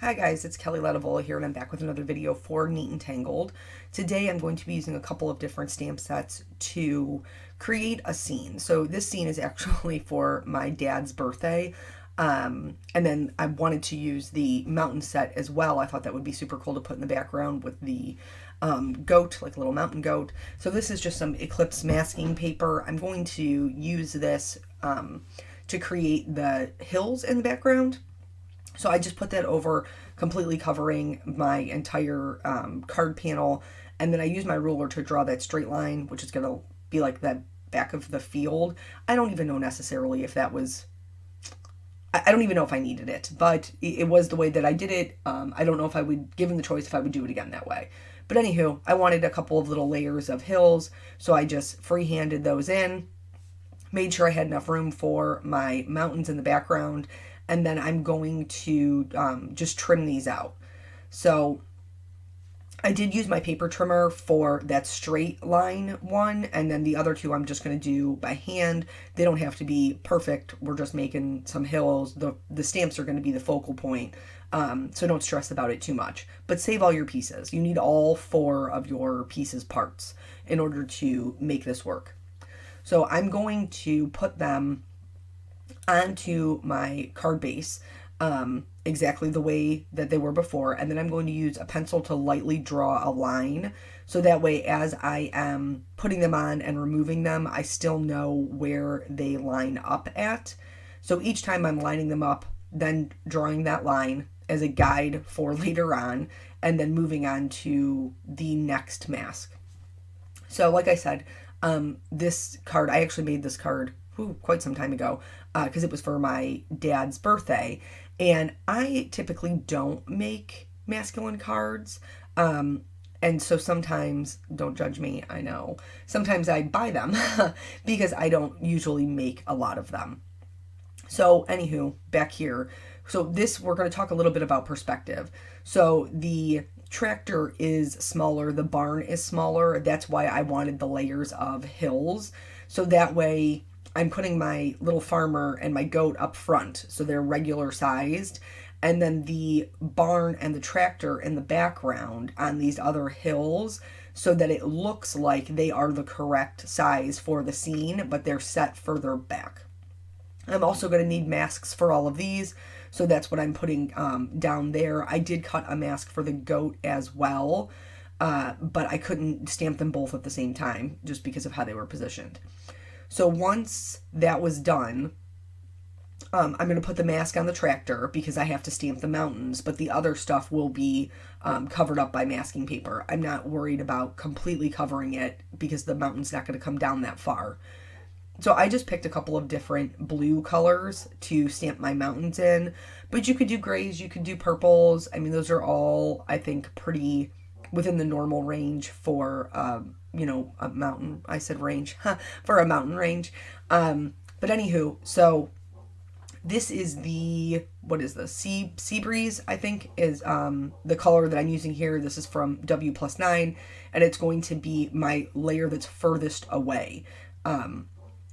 Hi guys, it's Kelly Latevola here and I'm back with another video for Neat and Tangled. Today I'm going to be using a couple of different stamp sets to create a scene. So this scene is actually for my dad's birthday. And then I wanted to use the mountain set as well. I thought that would be super cool to put in the background with the goat, like a little mountain goat. So this is just some Eclipse masking paper. I'm going to use this to create the hills in the background. So I just put that over, completely covering my entire card panel, and then I use my ruler to draw that straight line, which is going to be like the back of the field. I don't even know necessarily if that was, I don't even know if I needed it, but it was the way that I did it. I don't know if I would, given the choice, if I would do it again that way. But anywho, I wanted a couple of little layers of hills, so I just free-handed those in, made sure I had enough room for my mountains in the background, and then I'm going to just trim these out. So I did use my paper trimmer for that straight line one, and then the other two I'm just going to do by hand. They don't have to be perfect. We're just making some hills. The stamps are going to be the focal point, so don't stress about it too much. But save all your pieces. You need all 4 of your pieces parts in order to make this work. So I'm going to put them onto my card base exactly the way that they were before, and then I'm going to use a pencil to lightly draw a line, so that way as I am putting them on and removing them, I still know where they line up at. So each time I'm lining them up, then drawing that line as a guide for later on, and then moving on to the next mask. So like I said, this card, I actually made this card quite some time ago because it was for my dad's birthday, and I typically don't make masculine cards, and so sometimes, don't judge me, I know, sometimes I buy them because I don't usually make a lot of them. So anywho, back here, so this, we're going to talk a little bit about perspective. So the tractor is smaller, the barn is smaller. That's why I wanted the layers of hills. So that way I'm putting my little farmer and my goat up front, so they're regular sized, and then the barn and the tractor in the background on these other hills, so that it looks like they are the correct size for the scene, but they're set further back. I'm also going to need masks for all of these, so that's what I'm putting down there. I did cut a mask for the goat as well, but I couldn't stamp them both at the same time just because of how they were positioned. So once that was done, I'm going to put the mask on the tractor because I have to stamp the mountains, but the other stuff will be covered up by masking paper. I'm not worried about completely covering it because the mountain's not going to come down that far. So I just picked a couple of different blue colors to stamp my mountains in, but you could do grays, you could do purples. I mean, those are all, I think, pretty within the normal range for, a mountain. I said range, for a mountain range. But anywho, so this is the, what is this? Sea Breeze, I think, is the color that I'm using here. This is from W+9, and it's going to be my layer that's furthest away.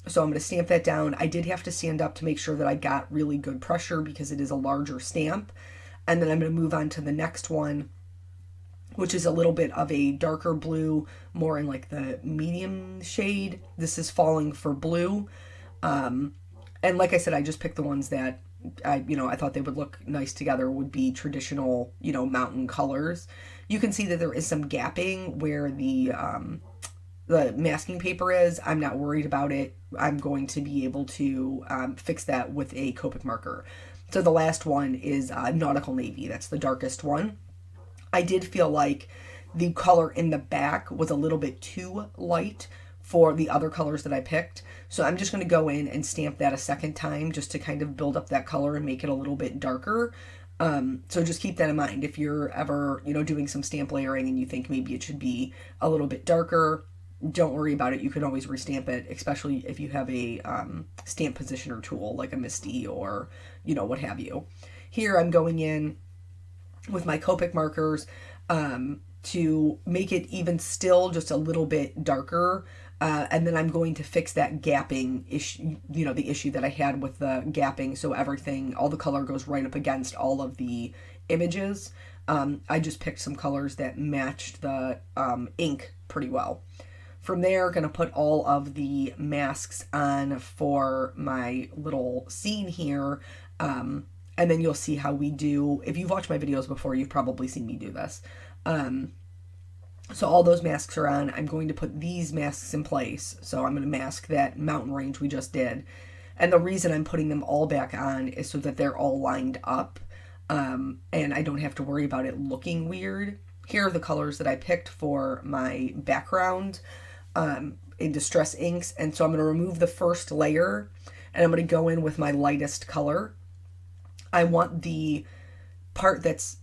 So I'm going to stamp that down. I did have to stand up to make sure that I got really good pressure because it is a larger stamp. And then I'm going to move on to the next one, which is a little bit of a darker blue, more in like the medium shade. This is Falling for Blue. And like I said, I just picked the ones that I thought they would look nice together, would be traditional, mountain colors. You can see that there is some gapping where the masking paper is. I'm not worried about it. I'm going to be able to fix that with a Copic marker. So the last one is Nautical Navy. That's the darkest one. I did feel like the color in the back was a little bit too light for the other colors that I picked. So I'm just going to go in and stamp that a second time just to kind of build up that color and make it a little bit darker. So just keep that in mind. If you're ever, doing some stamp layering and you think maybe it should be a little bit darker, don't worry about it. You can always restamp it, especially if you have a stamp positioner tool like a Misty or, what have you. Here I'm going in with my Copic markers to make it even still just a little bit darker. And then I'm going to fix that gapping issue, the issue that I had with the gapping, so all the color goes right up against all of the images. I just picked some colors that matched the ink pretty well. From there, going to put all of the masks on for my little scene here. And then you'll see how we do. If you've watched my videos before, you've probably seen me do this. So all those masks are on. I'm going to put these masks in place. So I'm going to mask that mountain range we just did. And the reason I'm putting them all back on is so that they're all lined up. And I don't have to worry about it looking weird. Here are the colors that I picked for my background in Distress Inks. And so I'm going to remove the first layer and I'm going to go in with my lightest color. I want the part that's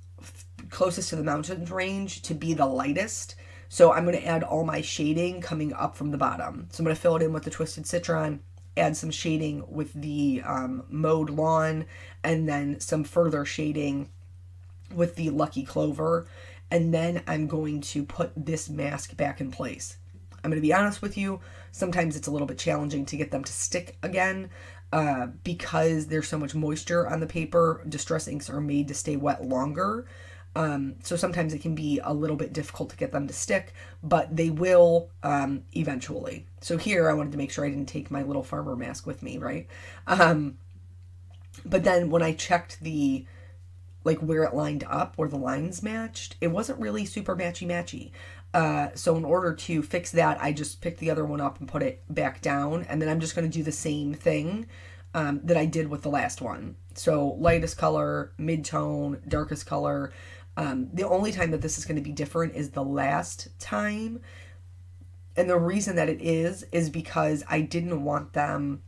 closest to the mountain range to be the lightest. So I'm going to add all my shading coming up from the bottom. So I'm going to fill it in with the Twisted Citron, add some shading with the Mowed Lawn, and then some further shading with the Lucky Clover. And then I'm going to put this mask back in place. I'm going to be honest with you, sometimes it's a little bit challenging to get them to stick again because there's so much moisture on the paper. Distress inks are made to stay wet longer. So sometimes it can be a little bit difficult to get them to stick, but they will eventually. So here I wanted to make sure I didn't take my little farmer mask with me, right? But then when I checked where it lined up, where the lines matched, it wasn't really super matchy-matchy. So in order to fix that, I just picked the other one up and put it back down, and then I'm just going to do the same thing that I did with the last one. So lightest color, mid-tone, darkest color. The only time that this is going to be different is the last time. And the reason that it is because I didn't want them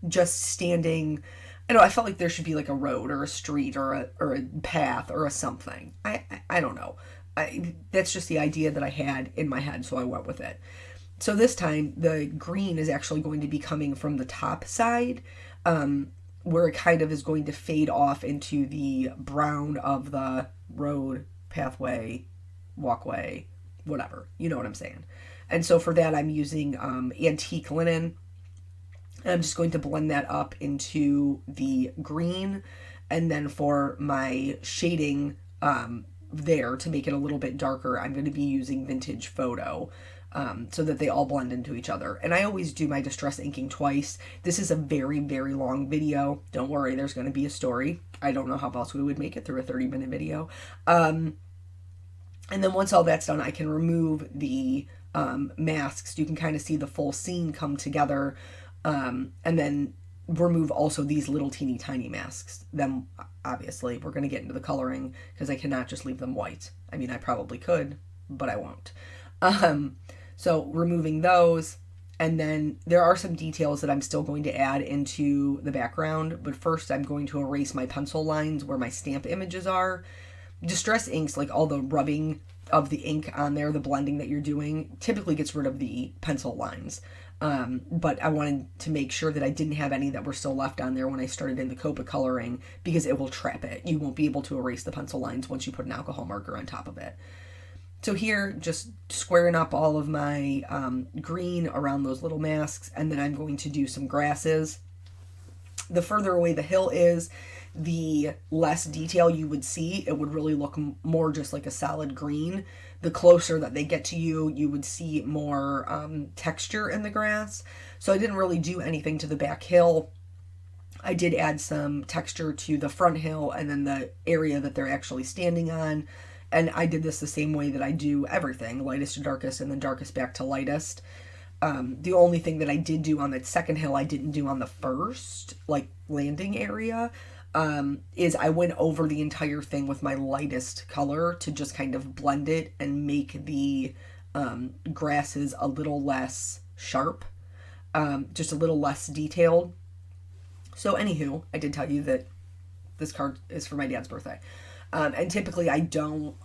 just standing. I felt like there should be like a road or a street or a path or a something. I don't know. That's just the idea that I had in my head, so I went with it. So this time, the green is actually going to be coming from the top side, where it kind of is going to fade off into the brown of the road, pathway, walkway, whatever. You know what I'm saying. And so for that, I'm using antique linen. And I'm just going to blend that up into the green. And then for my shading there, to make it a little bit darker, I'm going to be using Vintage Photo. So that they all blend into each other. And I always do my distress inking twice. This is a very, very long video. Don't worry, there's going to be a story. I don't know how else we would make it through a 30-minute video. And then once all that's done, I can remove the masks. You can kind of see the full scene come together. And then remove also these little teeny tiny masks. Then, obviously, we're going to get into the coloring because I cannot just leave them white. I mean, I probably could, but I won't. So removing those, and then there are some details that I'm still going to add into the background, but first I'm going to erase my pencil lines where my stamp images are. Distress inks, like all the rubbing of the ink on there, the blending that you're doing, typically gets rid of the pencil lines. But I wanted to make sure that I didn't have any that were still left on there when I started in the Copa coloring, because it will trap it. You won't be able to erase the pencil lines once you put an alcohol marker on top of it. So here, just squaring up all of my green around those little masks, and then I'm going to do some grasses. The further away the hill is, the less detail you would see. It would really look more just like a solid green. The closer that they get to you, you would see more texture in the grass. So I didn't really do anything to the back hill. I did add some texture to the front hill and then the area that they're actually standing on. And I did this the same way that I do everything, lightest to darkest and then darkest back to lightest. The only thing that I did do on that second hill I didn't do on the first, landing area, is I went over the entire thing with my lightest color to just kind of blend it and make the grasses a little less sharp, just a little less detailed. So anywho, I did tell you that this card is for my dad's birthday. And typically I don't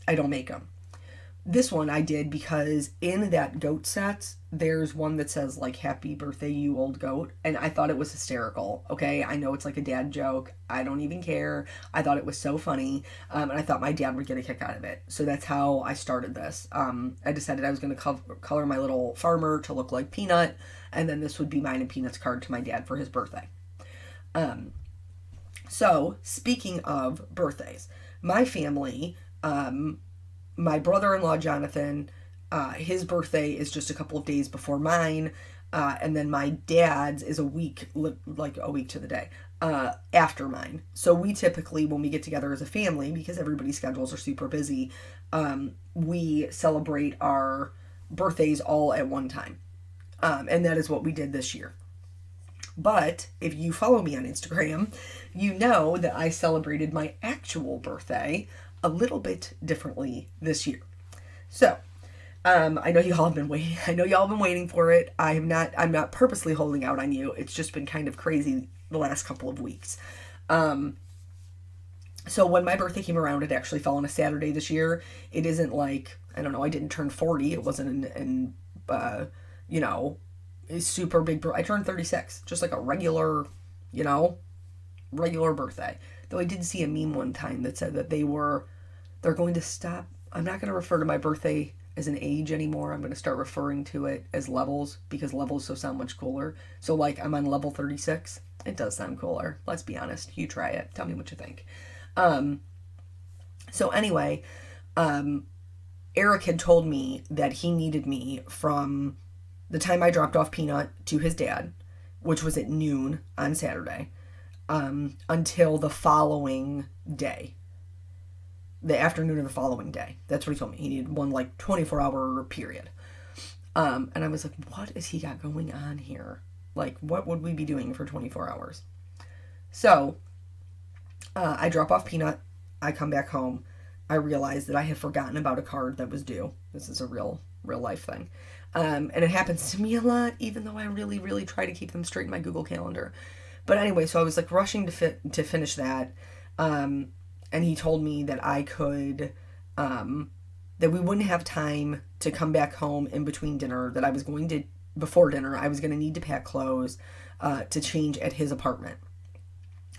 make them. This one I did because in that goat set, there's one that says like "Happy Birthday, you old goat," and I thought it was hysterical. Okay, I know it's like a dad joke. I don't even care. I thought it was so funny, and I thought my dad would get a kick out of it. So that's how I started this. I decided I was going to color my little farmer to look like Peanut, and then this would be mine and Peanut's card to my dad for his birthday. So speaking of birthdays, my family. My brother-in-law Jonathan, his birthday is just a couple of days before mine, and then my dad's is like a week to the day after mine. So we typically, when we get together as a family, because everybody's schedules are super busy, we celebrate our birthdays all at one time, and that is what we did this year. But if you follow me on Instagram, you know that I celebrated my actual birthday a little bit differently this year. So, I know y'all have been waiting. I know y'all have been waiting for it. I'm not purposely holding out on you. It's just been kind of crazy the last couple of weeks. So when my birthday came around, it actually fell on a Saturday this year. It isn't like, I don't know, I didn't turn 40. It wasn't a super big I turned 36. Just like a regular birthday. Though I did see a meme one time that said that they're going to stop. I'm not going to refer to my birthday as an age anymore. I'm going to start referring to it as levels, because levels so sound much cooler. So like I'm on level 36. It does sound cooler. Let's be honest. You try it. Tell me what you think. So anyway, Eric had told me that he needed me from the time I dropped off Peanut to his dad, which was at noon on Saturday, until the following day. The afternoon of the following day. That's what he told me. He needed one like 24-hour period. And I was like, what has he got going on here? Like, what would we be doing for 24 hours? So, I drop off Peanut. I come back home. I realize that I had forgotten about a card that was due. This is a real life thing. And it happens to me a lot, even though I really, really try to keep them straight in my Google Calendar. But anyway, so I was like rushing to finish that. And he told me that I could, that we wouldn't have time to come back home in between dinner, that before dinner, I was going to need to pack clothes to change at his apartment.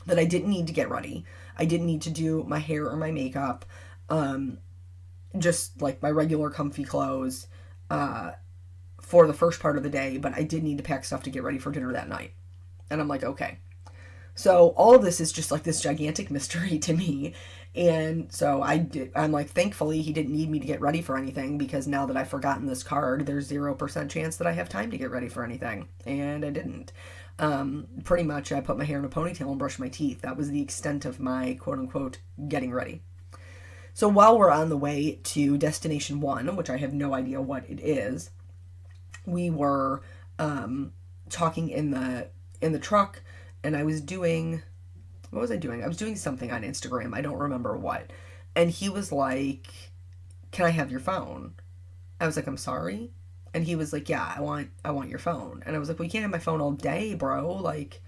That I didn't need to get ready. I didn't need to do my hair or my makeup. Just like my regular comfy clothes for the first part of the day, but I did need to pack stuff to get ready for dinner that night. And I'm like, okay. So all of this is just like this gigantic mystery to me. And so I'm like, thankfully he didn't need me to get ready for anything, because now that I've forgotten this card, there's 0% chance that I have time to get ready for anything. And I didn't. Pretty much I put my hair in a ponytail and brushed my teeth. That was the extent of my quote unquote getting ready. So while we're on the way to Destination 1, which I have no idea what it is, we were talking in the truck, and I was doing, what was I doing? I was doing something on Instagram. I don't remember what. And he was like, can I have your phone? I was like, I'm sorry. And he was like, yeah, I want your phone. And I was like, well, you can't have my phone all day, bro. Like,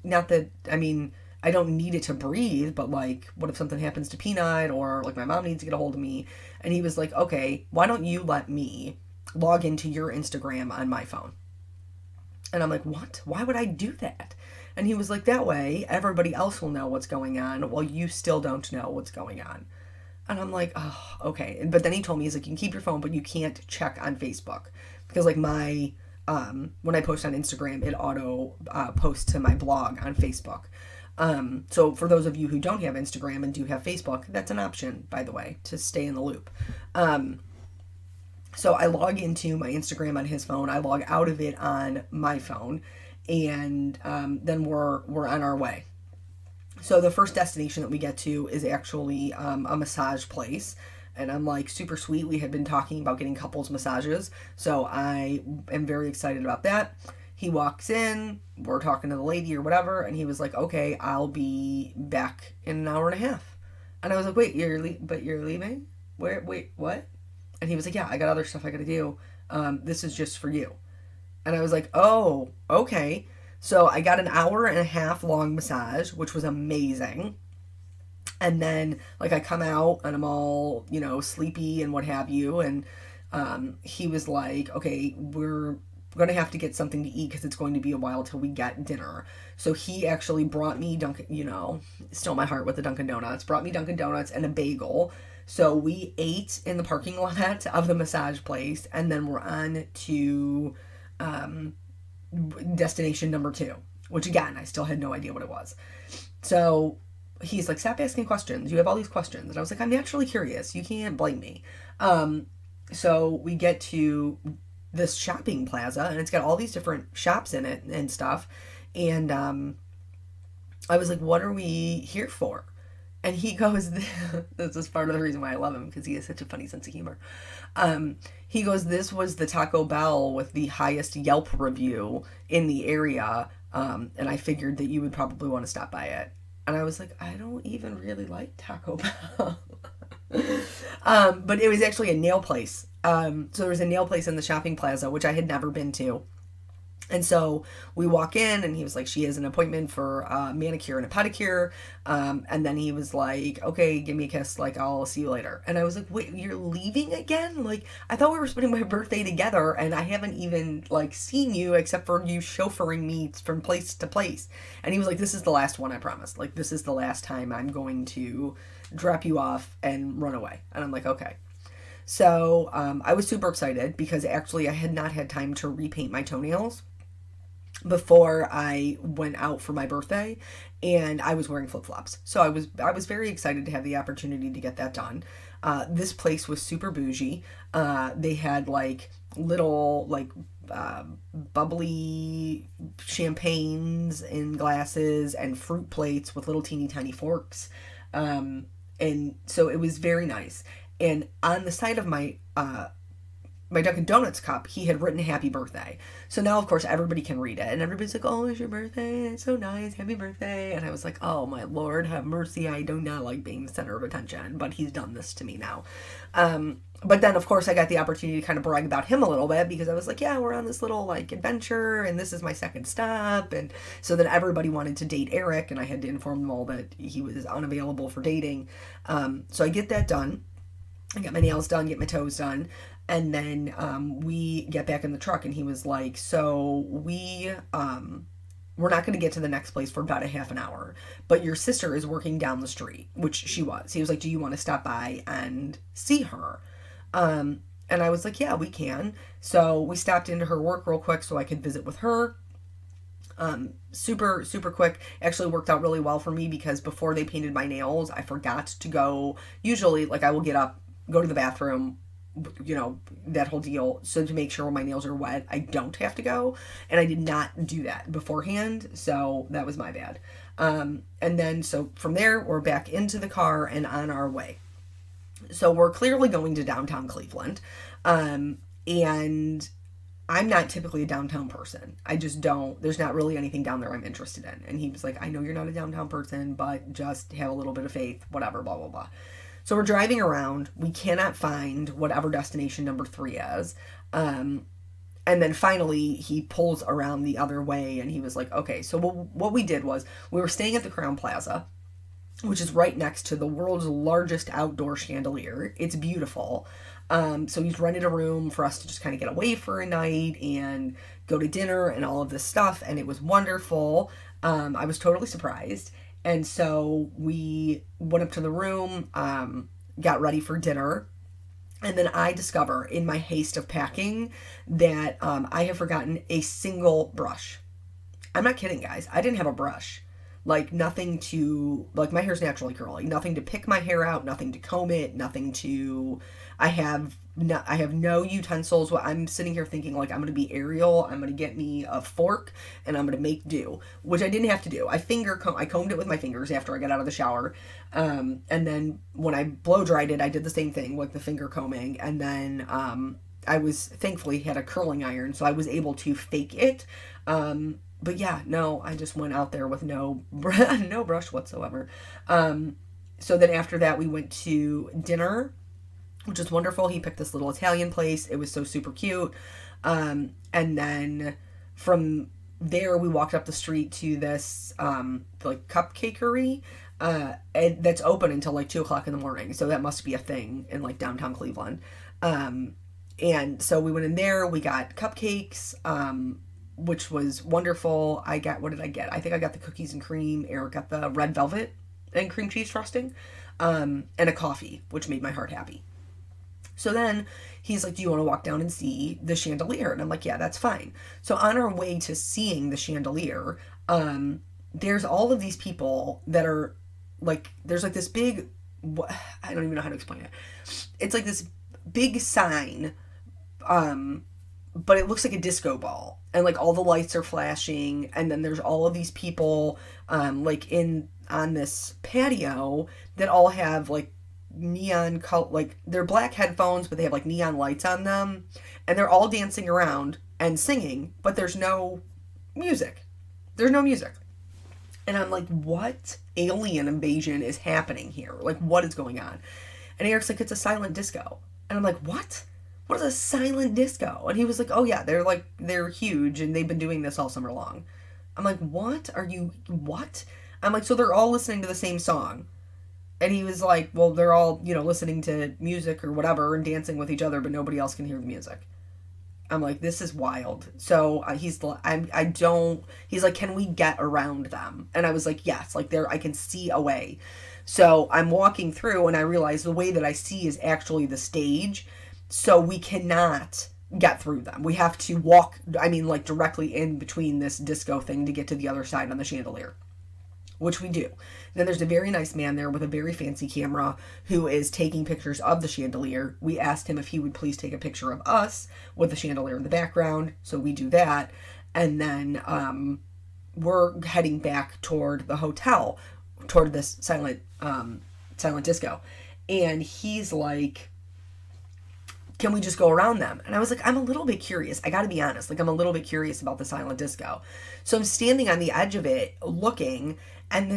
not that, I mean, I don't need it to breathe, but like, what if something happens to Peanut, or like my mom needs to get a hold of me? And he was like, okay, why don't you let me log into your Instagram on my phone? And I'm like, what? Why would I do that? And he was like, that way everybody else will know what's going on while you still don't know what's going on. And I'm like, oh, okay. But then he told me, he's like, you can keep your phone, but you can't check on Facebook. Because like my, when I post on Instagram, it auto posts to my blog on Facebook. So for those of you who don't have Instagram and do have Facebook, that's an option, by the way, to stay in the loop. So I log into my Instagram on his phone. I log out of it on my phone. And then we're on our way. So the first destination that we get to is actually a massage place. And I'm like, super sweet. We had been talking about getting couples massages. So I am very excited about that. He walks in, we're talking to the lady or whatever, and he was like, okay, I'll be back in an hour and a half. And I was like, wait, you're leaving? Wait, what? And he was like, yeah, I got other stuff I gotta do. This is just for you. And I was like, oh, okay. So I got an hour and a half long massage, which was amazing. And then, like, I come out and I'm all, sleepy and what have you. And he was like, okay, we're going to have to get something to eat because it's going to be a while till we get dinner. So he actually brought me stole my heart with the Dunkin' Donuts, brought me Dunkin' Donuts and a bagel. So we ate in the parking lot of the massage place, and then we're on to destination number 2, which again, I still had no idea what it was. So he's like, stop asking questions. You have all these questions. And I was like, I'm naturally curious. You can't blame me. So we get to this shopping plaza, and it's got all these different shops in it and stuff. And I was like, what are we here for? And he goes, this is part of the reason why I love him, because he has such a funny sense of humor. He goes, this was the Taco Bell with the highest Yelp review in the area, and I figured that you would probably want to stop by it. And I was like, I don't even really like Taco Bell. But it was actually a nail place. So there was a nail place in the shopping plaza, which I had never been to. And so we walk in, and he was like, she has an appointment for a manicure and a pedicure. And then he was like, okay, give me a kiss. Like, I'll see you later. And I was like, wait, you're leaving again? Like, I thought we were spending my birthday together, and I haven't even, like, seen you except for you chauffeuring me from place to place. And he was like, this is the last one, I promise. Like, this is the last time I'm going to drop you off and run away. And I'm like, okay. So I was super excited because actually I had not had time to repaint my toenails before I went out for my birthday, and I was wearing flip-flops. So I was very excited to have the opportunity to get that done. This place was super bougie. They had like little bubbly champagnes in glasses and fruit plates with little teeny tiny forks. And so it was very nice. And on the side of my Dunkin' Donuts cup, he had written happy birthday. So now, of course, everybody can read it. And everybody's like, oh, it's your birthday. It's so nice. Happy birthday. And I was like, oh, my Lord, have mercy. I do not like being the center of attention. But he's done this to me now. But then, of course, I got the opportunity to kind of brag about him a little bit because I was like, yeah, we're on this little, like, adventure. And this is my second stop. And so then everybody wanted to date Eric. And I had to inform them all that he was unavailable for dating. So I get that done. I get my nails done, get my toes done. And then we get back in the truck, and he was like, so we're not going to get to the next place for about a half an hour, but your sister is working down the street, which she was. He was like, do you want to stop by and see her? And I was like, yeah, we can. So we stopped into her work real quick so I could visit with her. Super, super quick. Actually worked out really well for me because before they painted my nails, I forgot to go. Usually, like, I will get up, go to the bathroom, that whole deal. So to make sure my nails are wet, I don't have to go. And I did not do that beforehand. So that was my bad. And then, so from there, we're back into the car and on our way. So we're clearly going to downtown Cleveland. And I'm not typically a downtown person. I just don't, there's not really anything down there I'm interested in. And he was like, I know you're not a downtown person, but just have a little bit of faith, whatever, blah, blah, blah. So we're driving around. We cannot find whatever destination number 3 is. And then finally he pulls around the other way, and he was like, okay, so what we did was we were staying at the Crown Plaza, which is right next to the world's largest outdoor chandelier. It's beautiful. So he's rented a room for us to just kind of get away for a night and go to dinner and all of this stuff. And it was wonderful. I was totally surprised. And so we went up to the room, got ready for dinner. And then I discover in my haste of packing that I have forgotten a single brush. I'm not kidding, guys. I didn't have a brush. Like, nothing to, like, my hair's naturally curly. Nothing to pick my hair out, nothing to comb it, nothing to, I have no utensils. I'm sitting here thinking, like, I'm going to be Ariel. I'm going to get me a fork, and I'm going to make do, which I didn't have to do. I combed it with my fingers after I got out of the shower. And then when I blow dried it, I did the same thing with the finger combing. And then I was, thankfully, had a curling iron, so I was able to fake it. But yeah, no, I just went out there with no brush whatsoever. So then after that, we went to dinner, which was wonderful. He picked this little Italian place. It was so super cute. And then from there, we walked up the street to this, like, cupcakery. and that's open until like 2 o'clock in the morning. So that must be a thing in like downtown Cleveland. And so we went in there, we got cupcakes, which was wonderful. What did I get? I think I got the cookies and cream. Eric got the red velvet and cream cheese frosting, and a coffee, which made my heart happy. So then he's like, do you want to walk down and see the chandelier? And I'm like, yeah, that's fine. So on our way to seeing the chandelier, there's all of these people that are like, there's like this big, I don't even know how to explain it. It's like this big sign, but it looks like a disco ball, and like all the lights are flashing, and then there's all of these people, like on this patio that all have like neon color, like they're black headphones, but they have like neon lights on them, and they're all dancing around and singing, but there's no music. There's no music. And I'm like, what alien invasion is happening here? Like, what is going on? And Eric's like, it's a silent disco. And I'm like, what? What is a silent disco? And he was like, oh yeah, they're huge, and they've been doing this all summer long. I'm like, what? I'm like, so they're all listening to the same song. And he was like, well, they're all, listening to music or whatever and dancing with each other, but nobody else can hear the music. I'm like, this is wild. So he's like, can we get around them? And I was like, yes, like I can see a way. So I'm walking through, and I realize the way that I see is actually the stage. So we cannot get through them. We have to walk, like directly in between this disco thing to get to the other side on the chandelier, which we do. Then there's a very nice man there with a very fancy camera who is taking pictures of the chandelier. We asked him if he would please take a picture of us with the chandelier in the background, so we do that. And then we're heading back toward the hotel, toward this silent disco. And he's like, can we just go around them? And I was like, I'm a little bit curious. I got to be honest. Like, I'm a little bit curious about the silent disco. So I'm standing on the edge of it looking, and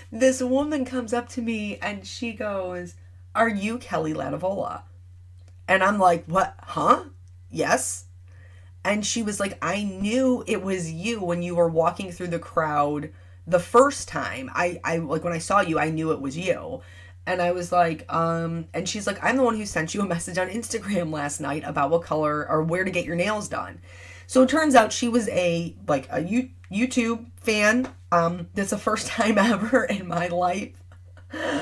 this woman comes up to me and she goes, are you Kelly Latevola? And I'm like, what? Huh? Yes. And she was like, I knew it was you when you were walking through the crowd the first time. I like, when I saw you, I knew it was you. And I was like, and she's like, I'm the one who sent you a message on Instagram last night about what color or where to get your nails done. So it turns out she was a YouTube fan. That's the first time ever in my life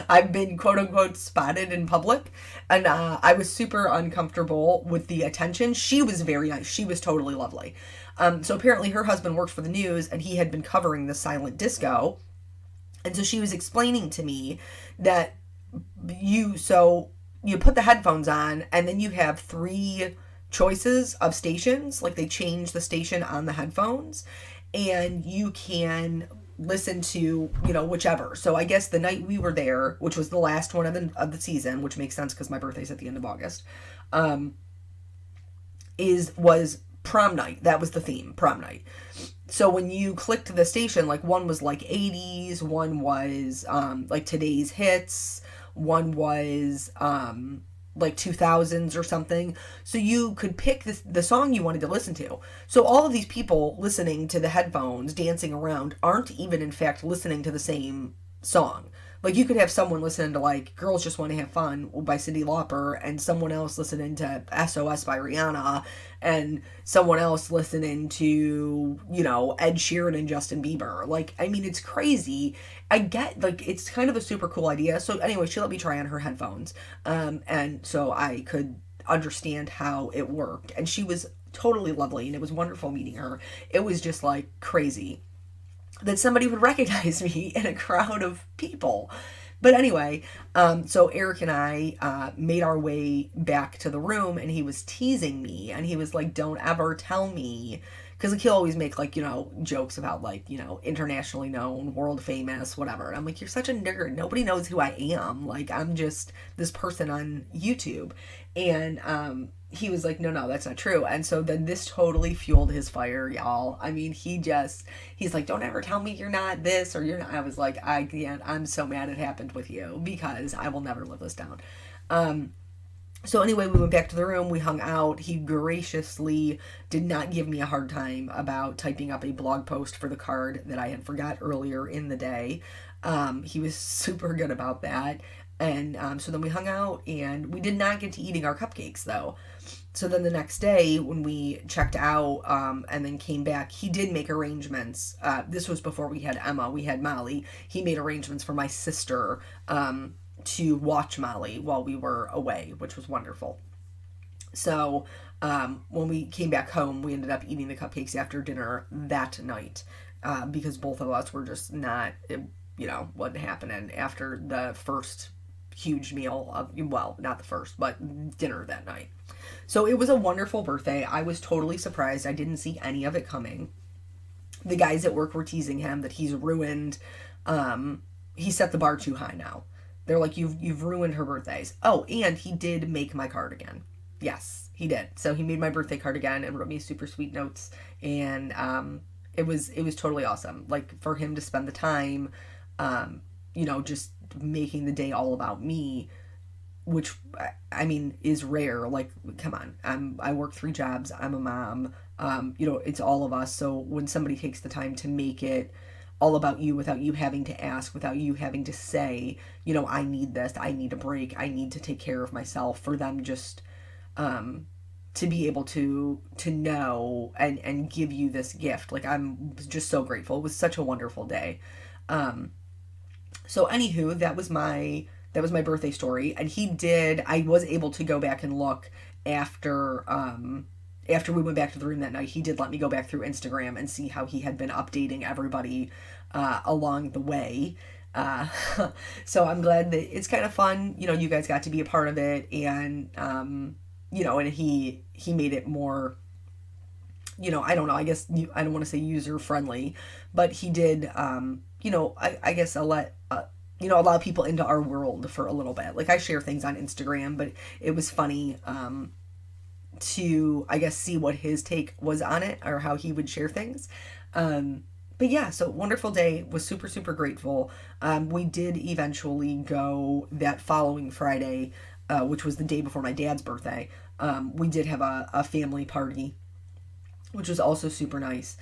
I've been quote unquote spotted in public. And I was super uncomfortable with the attention. She was very nice. She was totally lovely. So apparently her husband worked for the news, and he had been covering the silent disco. And so she was explaining to me that you put the headphones on, and then you have 3 choices of stations. Like, they change the station on the headphones, and you can listen to, whichever. So I guess the night we were there, which was the last one of the season, which makes sense because my birthday's at the end of August, was prom night. That was the theme, prom night. So when you clicked the station, like, one was like 80s, one was like today's hits, one was like 2000s or something. So you could pick the song you wanted to listen to. So all of these people listening to the headphones, dancing around, aren't even in fact listening to the same song. Like, you could have someone listening to, like, Girls Just Want to Have Fun by Cyndi Lauper, and someone else listening to SOS by Rihanna, and someone else listening to, Ed Sheeran and Justin Bieber. Like, it's crazy. I get, like, it's kind of a super cool idea. So anyway, she let me try on her headphones, and so I could understand how it worked. And she was totally lovely, and it was wonderful meeting her. It was just, like, crazy that somebody would recognize me in a crowd of people. But anyway, so Eric and I made our way back to the room, and he was teasing me, and he was like, don't ever tell me, because like, he'll always make, like, jokes about, like, internationally known, world famous, whatever. And I'm like, you're such a nerd. Nobody knows who I am. Like, I'm just this person on YouTube. And he was like, no, that's not true. And so then this totally fueled his fire, y'all. He's like, don't ever tell me you're not this or you're not. I was like, I'm so mad it happened with you, because I will never live this down. So anyway, we went back to the room, we hung out. He graciously did not give me a hard time about typing up a blog post for the card that I had forgot earlier in the day. He was super good about that. And so then we hung out, and we did not get to eating our cupcakes though. So then the next day when we checked out, and then came back, he did make arrangements. This was before we had Emma, we had Molly. He made arrangements for my sister to watch Molly while we were away, which was wonderful. So when we came back home, we ended up eating the cupcakes after dinner that night, because both of us were just not, you know, wasn't happening after the first huge meal of, well, not the first, but dinner that night. So it was a wonderful birthday. I was totally surprised. I didn't see any of it coming. The guys at work were teasing him that he's ruined. He set the bar too high now. They're like, you've ruined her birthdays. Oh, and he did make my card again. Yes, he did. So he made my birthday card again and wrote me super sweet notes, and it was totally awesome. Like, for him to spend the time, just making the day all about me, which I mean is rare. Like, come on, I work 3 jobs. I'm a mom. It's all of us. So when somebody takes the time to make it all about you without you having to ask, without you having to say, I need this, I need a break, I need to take care of myself, for them just to be able to know and give you this gift. Like, I'm just so grateful. It was such a wonderful day. So anywho, that was my birthday story. And I was able to go back and look after we went back to the room that night. He did let me go back through Instagram and see how he had been updating everybody along the way. Uh, so I'm glad that it's kind of fun. You guys got to be a part of it, and and he made it more. I don't know. I guess I don't want to say user friendly, but he did. I guess allow people into our world for a little bit. Like, I share things on Instagram, but it was funny to, I guess, see what his take was on it, or how he would share things. But yeah, so wonderful day. Was super, super grateful. We did eventually go that following Friday, which was the day before my dad's birthday. We did have a family party, which was also super nice.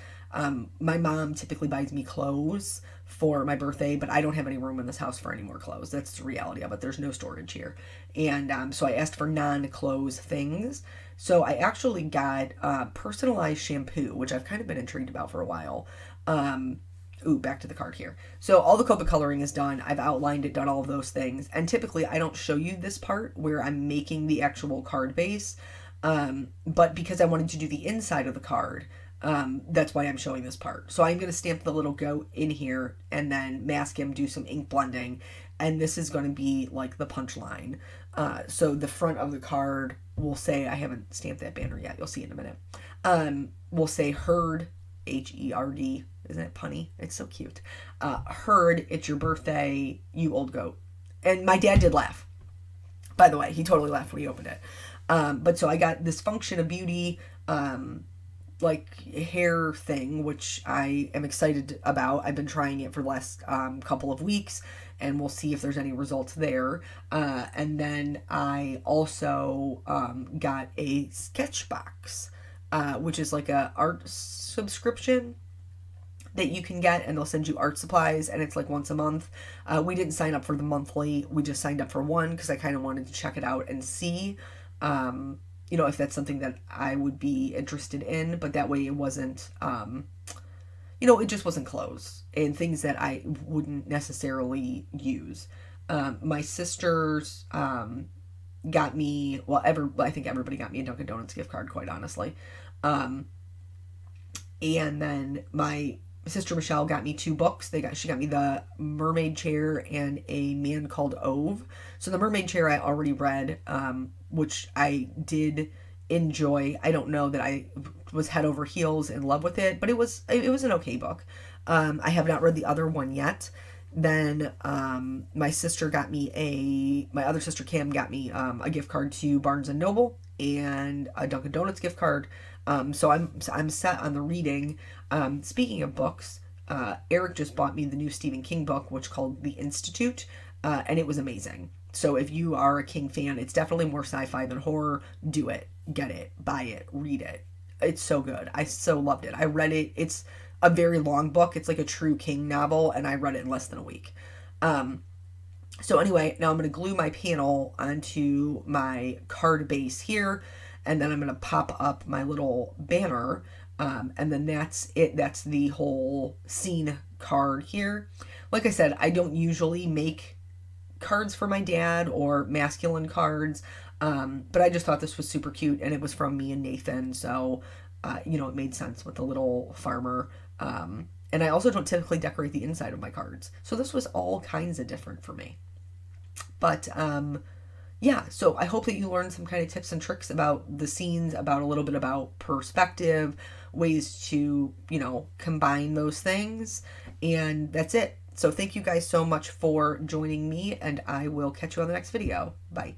My mom typically buys me clothes for my birthday, but I don't have any room in this house for any more clothes. That's the reality of it. There's no storage here. And so I asked for non-clothes things. So I actually got personalized shampoo, which I've kind of been intrigued about for a while. Back to the card here. So all the Copa coloring is done. I've outlined it, done all of those things. And typically I don't show you this part where I'm making the actual card base. But because I wanted to do the inside of the card, that's why I'm showing this part. So I'm going to stamp the little goat in here and then mask him, do some ink blending. And this is going to be like the punchline. So the front of the card will say, I haven't stamped that banner yet, you'll see in a minute. We'll say Herd, Herd. Isn't it punny? It's so cute. Herd, it's your birthday, you old goat. And my dad did laugh. By the way, he totally laughed when he opened it. But so I got this Function of Beauty like hair thing, which I am excited about. I've been trying it for the last couple of weeks, and we'll see if there's any results there. And then I also got a sketch box, which is like a art subscription that you can get, and they'll send you art supplies, and it's like once a month. We didn't sign up for the monthly. We just signed up for one because I kind of wanted to check it out and see if that's something that I would be interested in, but that way it wasn't, it just wasn't clothes and things that I wouldn't necessarily use. My sisters got me, I think everybody got me a Dunkin' Donuts gift card, quite honestly. And then my sister Michelle got me 2 books. She got me the Mermaid Chair and A Man Called Ove. So the Mermaid Chair I already read, which I did enjoy. I don't know that I was head over heels in love with it, but it was an okay book. I have not read the other one yet. Then my other sister Kim got me a gift card to Barnes and Noble and a Dunkin' Donuts gift card. So I'm set on the reading. Speaking of books, Eric just bought me the new Stephen King book, which called The Institute, and it was amazing. So if you are a King fan, it's definitely more sci-fi than horror. Do it, get it, buy it, read it. It's so good. I so loved it. I read it. It's a very long book. It's like a true King novel, and I read it in less than a week. So anyway, now I'm going to glue my panel onto my card base here, and then I'm going to pop up my little banner, and then that's it. That's the whole scene card here. Like I said, I don't usually make cards for my dad or masculine cards, but I just thought this was super cute, and it was from me and Nathan, so it made sense with the little farmer. And I also don't typically decorate the inside of my cards, so this was all kinds of different for me. But yeah, so I hope that you learned some kind of tips and tricks about the scenes, about a little bit about perspective, ways to, combine those things. And that's it. So thank you guys so much for joining me, and I will catch you on the next video. Bye.